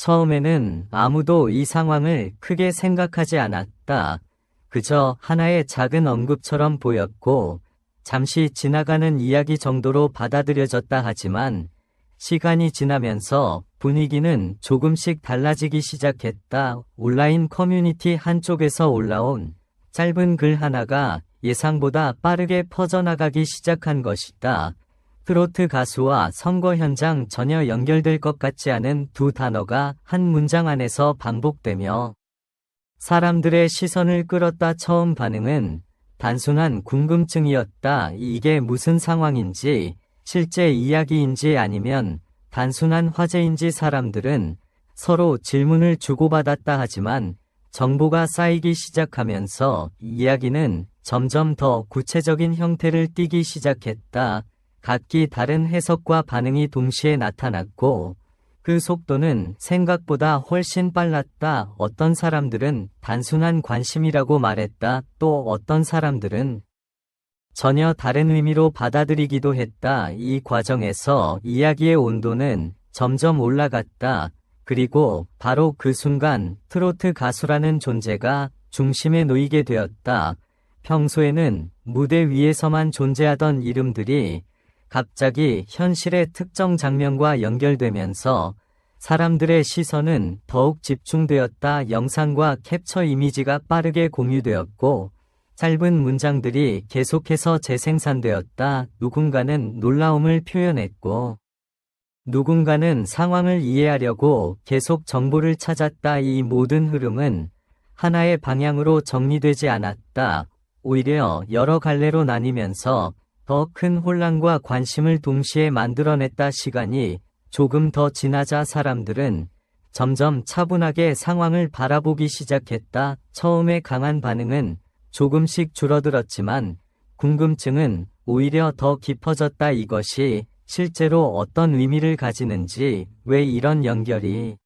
처음에는 아무도 이 상황을 크게 생각하지 않았다. 그저 하나의 작은 언급처럼 보였고 잠시 지나가는 이야기 정도로 받아들여졌다 하지만 시간이 지나면서 분위기는 조금씩 달라지기 시작했다. 온라인 커뮤니티 한쪽에서 올라온 짧은 글 하나가 예상보다 빠르게 퍼져나가기 시작한 것이다. 트로트 가수와 선거 현장 전혀 연결될 것 같지 않은 두 단어가 한 문장 안에서 반복되며 사람들의 시선을 끌었다. 처음 반응은 단순한 궁금증이었다. 이게 무슨 상황인지, 실제 이야기인지 아니면 단순한 화제인지. 사람들은 서로 질문을 주고받았다 하지만 정보가 쌓이기 시작하면서 이야기는 점점 더 구체적인 형태를 띠기 시작했다. 각기 다른 해석과 반응이 동시에 나타났고 그 속도는 생각보다 훨씬 빨랐다. 어떤 사람들은 단순한 관심이라고 말했다. 또 어떤 사람들은 전혀 다른 의미로 받아들이기도 했다. 이 과정에서 이야기의 온도는 점점 올라갔다. 그리고 바로 그 순간 트로트 가수라는 존재가 중심에 놓이게 되었다. 평소에는 무대 위에서만 존재하던 이름들이 갑자기 현실의 특정 장면과 연결되면서 사람들의 시선은 더욱 집중되었다. 영상과 캡처 이미지가 빠르게 공유되었고 짧은 문장들이 계속해서 재생산되었다. 누군가는 놀라움을 표현했고 누군가는 상황을 이해하려고 계속 정보를 찾았다. 이 모든 흐름은 하나의 방향으로 정리되지 않았다. 오히려 여러 갈래로 나뉘면서 더 큰 혼란과 관심을 동시에 만들어냈다. 시간이 조금 더 지나자 사람들은 점점 차분하게 상황을 바라보기 시작했다. 처음에 강한 반응은 조금씩 줄어들었지만 궁금증은 오히려 더 깊어졌다. 이것이 실제로 어떤 의미를 가지는지, 왜 이런 연결이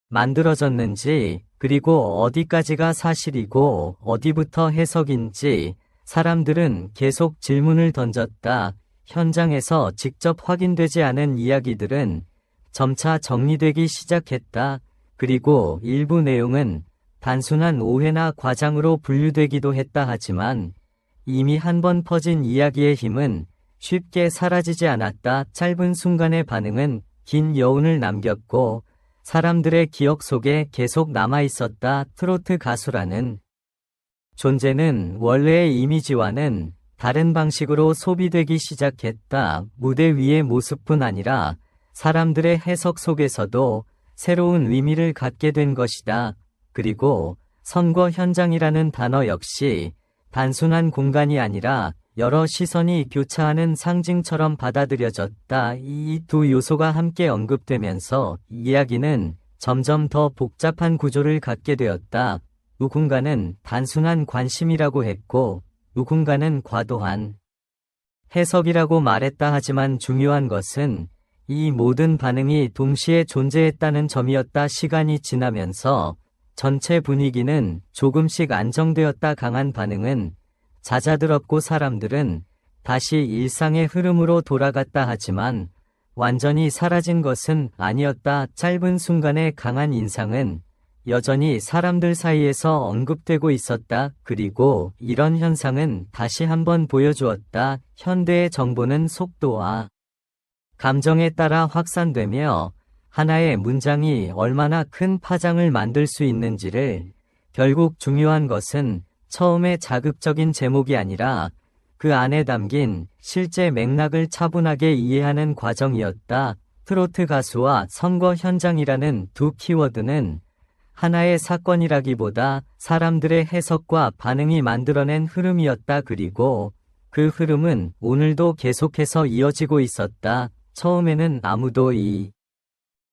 만들어졌는지, 그리고 어디까지가 사실이고 어디부터 해석인지 사람들은 계속 질문을 던졌다. 현장에서 직접 확인되지 않은 이야기들은 점차 정리되기 시작했다. 그리고 일부 내용은 단순한 오해나 과장으로 분류되기도 했다. 하지만 이미 한 번 퍼진 이야기의 힘은 쉽게 사라지지 않았다. 짧은 순간의 반응은 긴 여운을 남겼고 사람들의 기억 속에 계속 남아있었다. 트로트 가수라는 존재는 원래의 이미지와는 다른 방식으로 소비되기 시작했다. 무대 위의 모습뿐 아니라 사람들의 해석 속에서도 새로운 의미를 갖게 된 것이다. 그리고 선거 현장이라는 단어 역시 단순한 공간이 아니라 여러 시선이 교차하는 상징처럼 받아들여졌다. 이 두 요소가 함께 언급되면서 이야기는 점점 더 복잡한 구조를 갖게 되었다. 누군가는 단순한 관심이라고 했고 누군가는 과도한 해석이라고 말했다. 하지만 중요한 것은 이 모든 반응이 동시에 존재했다는 점이었다. 시간이 지나면서 전체 분위기는 조금씩 안정되었다. 강한 반응은 잦아들었고 사람들은 다시 일상의 흐름으로 돌아갔다. 하지만 완전히 사라진 것은 아니었다. 짧은 순간의 강한 인상은 여전히 사람들 사이에서 언급되고 있었다. 그리고 이런 현상은 다시 한번 보여주었다. 현대의 정보는 속도와 감정에 따라 확산되며 하나의 문장이 얼마나 큰 파장을 만들 수 있는지를, 결국 중요한 것은 처음에 자극적인 제목이 아니라 그 안에 담긴 실제 맥락을 차분하게 이해하는 과정이었다. 트로트 가수와 선거 현장이라는 두 키워드는 하나의 사건이라기보다 사람들의 해석과 반응이 만들어낸 흐름이었다. 그리고 그 흐름은 오늘도 계속해서 이어지고 있었다. 처음에는 아무도 이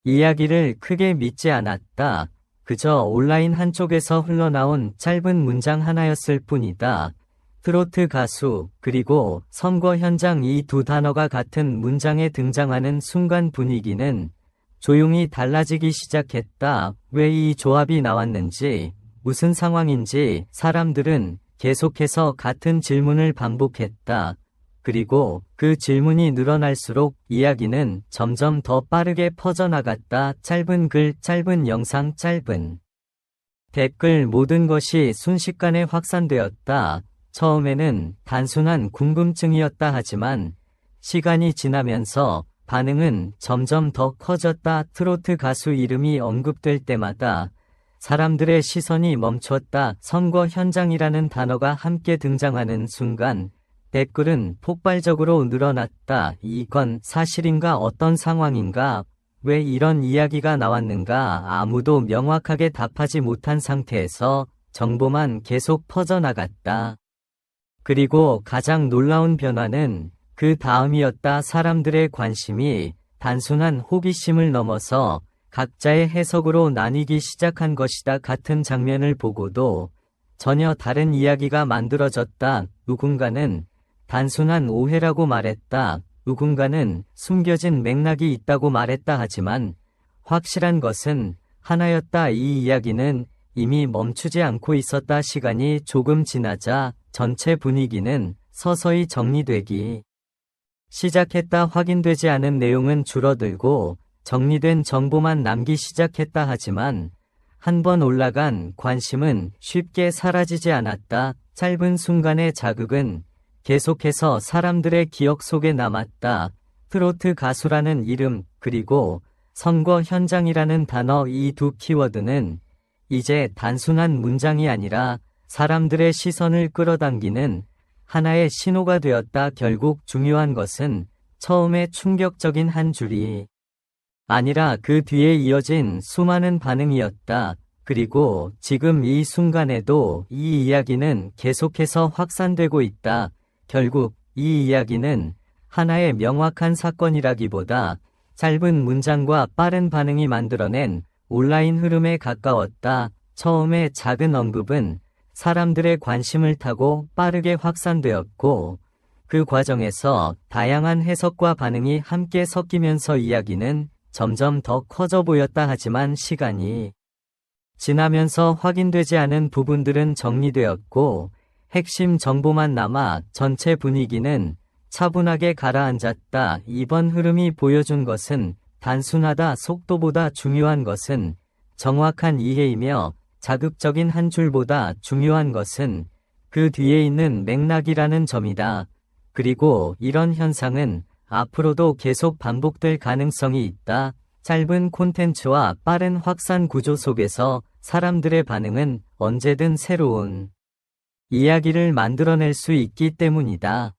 이야기를 크게 믿지 않았다. 그저 온라인 한쪽에서 흘러나온 짧은 문장 하나였을 뿐이다. 트로트 가수 그리고 선거 현장, 이 두 단어가 같은 문장에 등장하는 순간 분위기는 조용히 달라지기 시작했다. 왜 이 조합이 나왔는지, 무슨 상황인지 사람들은 계속해서 같은 질문을 반복했다. 그리고 그 질문이 늘어날수록 이야기는 점점 더 빠르게 퍼져나갔다. 짧은 글, 짧은 영상, 짧은 댓글 모든 것이 순식간에 확산되었다. 처음에는 단순한 궁금증이었다 하지만 시간이 지나면서 반응은 점점 더 커졌다. 트로트 가수 이름이 언급될 때마다 사람들의 시선이 멈췄다. 선거 현장이라는 단어가 함께 등장하는 순간 댓글은 폭발적으로 늘어났다. 이건 사실인가? 어떤 상황인가? 왜 이런 이야기가 나왔는가? 아무도 명확하게 답하지 못한 상태에서 정보만 계속 퍼져나갔다. 그리고 가장 놀라운 변화는 그 다음이었다. 사람들의 관심이 단순한 호기심을 넘어서 각자의 해석으로 나뉘기 시작한 것이다. 같은 장면을 보고도 전혀 다른 이야기가 만들어졌다. 누군가는 단순한 오해라고 말했다. 누군가는 숨겨진 맥락이 있다고 말했다. 하지만 확실한 것은 하나였다. 이 이야기는 이미 멈추지 않고 있었다. 시간이 조금 지나자 전체 분위기는 서서히 정리되기 시작했다. 확인되지 않은 내용은 줄어들고 정리된 정보만 남기 시작했다. 하지만 한 번 올라간 관심은 쉽게 사라지지 않았다. 짧은 순간의 자극은 계속해서 사람들의 기억 속에 남았다. 트로트 가수라는 이름, 그리고 선거 현장이라는 단어, 이 두 키워드는 이제 단순한 문장이 아니라 사람들의 시선을 끌어당기는 하나의 신호가 되었다. 결국 중요한 것은 처음에 충격적인 한 줄이 아니라 그 뒤에 이어진 수많은 반응이었다. 그리고 지금 이 순간에도 이 이야기는 계속해서 확산되고 있다. 결국 이 이야기는 하나의 명확한 사건이라기보다 짧은 문장과 빠른 반응이 만들어낸 온라인 흐름에 가까웠다. 처음에 작은 언급은 사람들의 관심을 타고 빠르게 확산되었고 그 과정에서 다양한 해석과 반응이 함께 섞이면서 이야기는 점점 더 커져 보였다. 하지만 시간이 지나면서 확인되지 않은 부분들은 정리되었고 핵심 정보만 남아 전체 분위기는 차분하게 가라앉았다. 이번 흐름이 보여준 것은 단순하다. 속도보다 중요한 것은 정확한 이해이며 자극적인 한 줄보다 중요한 것은 그 뒤에 있는 맥락이라는 점이다. 그리고 이런 현상은 앞으로도 계속 반복될 가능성이 있다. 짧은 콘텐츠와 빠른 확산 구조 속에서 사람들의 반응은 언제든 새로운 이야기를 만들어낼 수 있기 때문이다.